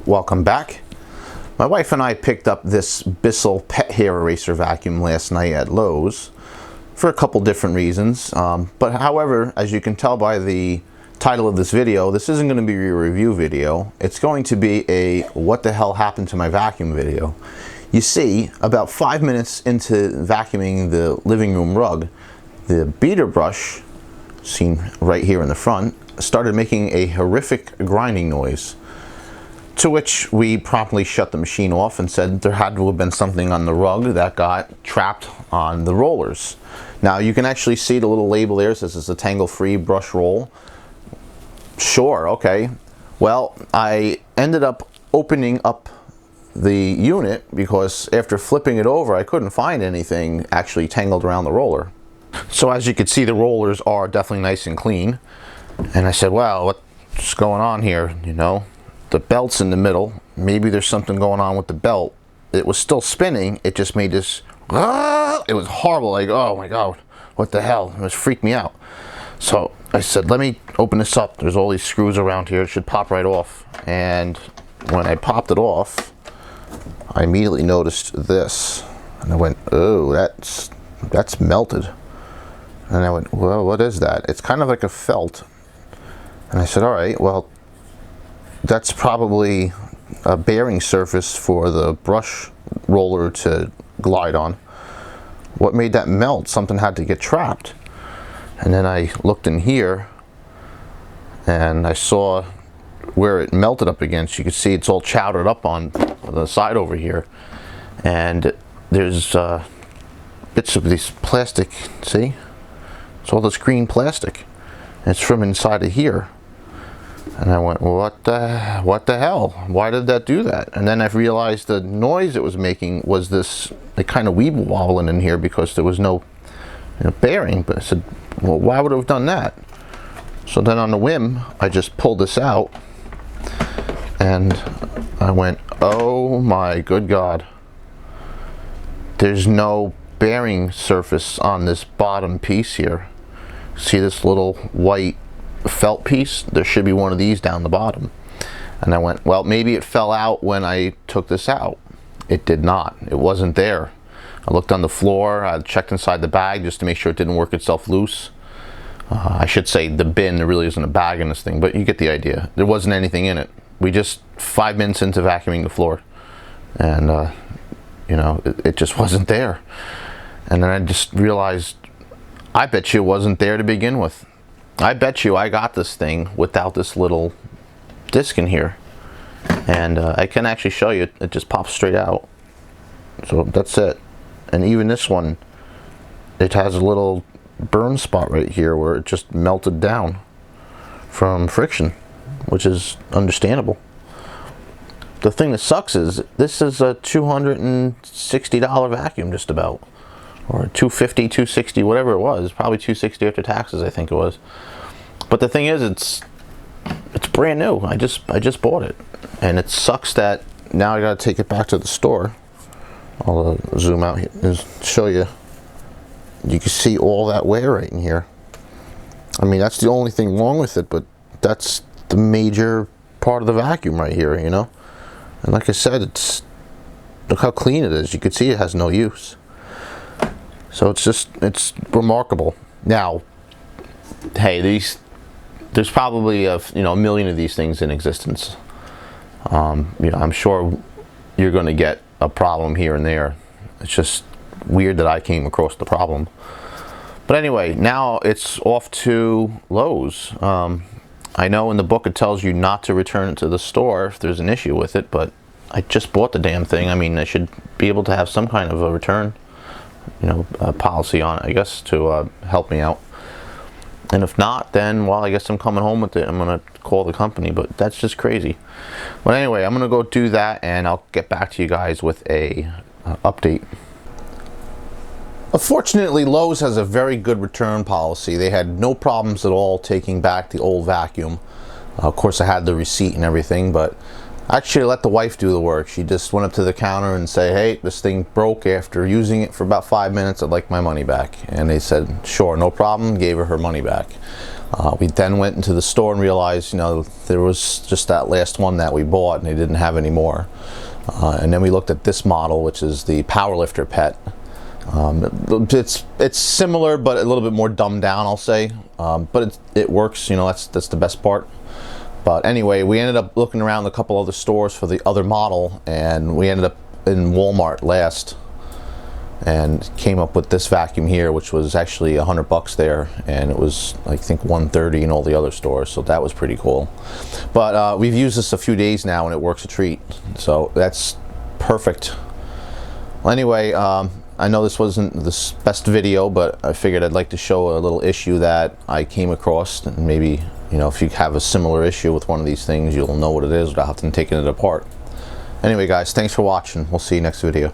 welcome back. My wife and I picked up this Bissell Pet Hair Eraser vacuum last night at Lowe's for a couple different reasons. But however, as you can tell by the title of this video, this isn't going to be a review video. It's going to be a what the hell happened to my vacuum video. You see, about 5 minutes into vacuuming the living room rug, the beater brush, seen right here in the front, started making a horrific grinding noise. To which we promptly shut the machine off and said there had to have been something on the rug that got trapped on the rollers. Now you can actually see the little label there, says it's a tangle-free brush roll. Sure, okay. Well, I ended up opening up the unit because after flipping it over I couldn't find anything actually tangled around the roller. So as you can see, the rollers are definitely nice and clean. And I said, well, what's going on here, you know? The belt's in the middle. Maybe there's something going on with the belt. It was still spinning. It just made this, it was horrible. Like, oh my God, what the hell? It was freaked me out. So I said, let me open this up. There's all these screws around here. It should pop right off. And when I popped it off, I immediately noticed this. And I went, oh, that's melted. And I went, well, what is that? It's kind of like a felt. And I said, all right, well, that's probably a bearing surface for the brush roller to glide on. What made that melt? Something had to get trapped. And then I looked in here and I saw where it melted up against. You can see it's all chowdered up on the side over here. And there's bits of this plastic, see? It's all this green plastic. And it's from inside of here. And I went, what the hell? Why did that do that? And then I realized the noise it was making was this, like, kind of weeble wobbling in here because there was no bearing. But I said, well, why would it have done that? So then on the whim, I just pulled this out and I went, oh my good God. There's no bearing surface on this bottom piece here. See this little white felt piece? There should be one of these down the bottom. And I went, well, maybe it fell out when I took this out. It did not. It wasn't there. I looked on the floor. I checked inside the bag just to make sure it didn't work itself loose. I should say the bin. There really isn't a bag in this thing, but you get the idea. There wasn't anything in it. We just 5 minutes into vacuuming the floor, and you know, it just wasn't there. And then I just realized, I bet you it wasn't there to begin with. I bet you I got this thing without this little disc in here. And I can actually show you, it just pops straight out. So that's it. And even this one, it has a little burn spot right here where it just melted down from friction, which is understandable. The thing that sucks is, this is a $260 vacuum just about. Or $250, $260, whatever it was. Probably $260 after taxes, I think it was. But the thing is, it's brand new. I just bought it, and it sucks that now I got to take it back to the store. I'll zoom out here and show you. You can see all that wear right in here. I mean, that's the only thing wrong with it, but that's the major part of the vacuum right here, you know. And like I said, look how clean it is. You can see it has no use. So it's remarkable. Now, hey, there's probably a million of these things in existence. I'm sure you're going to get a problem here and there. It's just weird that I came across the problem. But anyway, now it's off to Lowe's. I know in the book it tells you not to return it to the store if there's an issue with it, but I just bought the damn thing. I mean, I should be able to have some kind of a return, policy on it, I guess, to help me out. And if not, then, well, I guess I'm coming home with it. I'm going to call the company, but that's just crazy. But anyway, I'm going to go do that, and I'll get back to you guys with a update. Fortunately, Lowe's has a very good return policy. They had no problems at all taking back the old vacuum. Of course, I had the receipt and everything, but Actually, let the wife do the work. She just went up to the counter and say, hey, this thing broke after using it for about 5 minutes. I'd like my money back. And they said, sure, no problem. Gave her money back. We then went into the store and realized, you know, there was just that last one that we bought and they didn't have any more. And then we looked at this model, which is the Powerlifter Pet. It's similar, but a little bit more dumbed down, I'll say. But it works, you know, that's the best part. But anyway, we ended up looking around a couple other stores for the other model, and we ended up in Walmart last and came up with this vacuum here, which was actually $100 there, and it was, I think, $130 in all the other stores, so that was pretty cool. But we've used this a few days now and it works a treat, so that's perfect. Well, anyway, I know this wasn't the best video, but I figured I'd like to show a little issue that I came across, and maybe, you know, if you have a similar issue with one of these things, you'll know what it is without having taken it apart. Anyway, guys, thanks for watching. We'll see you next video.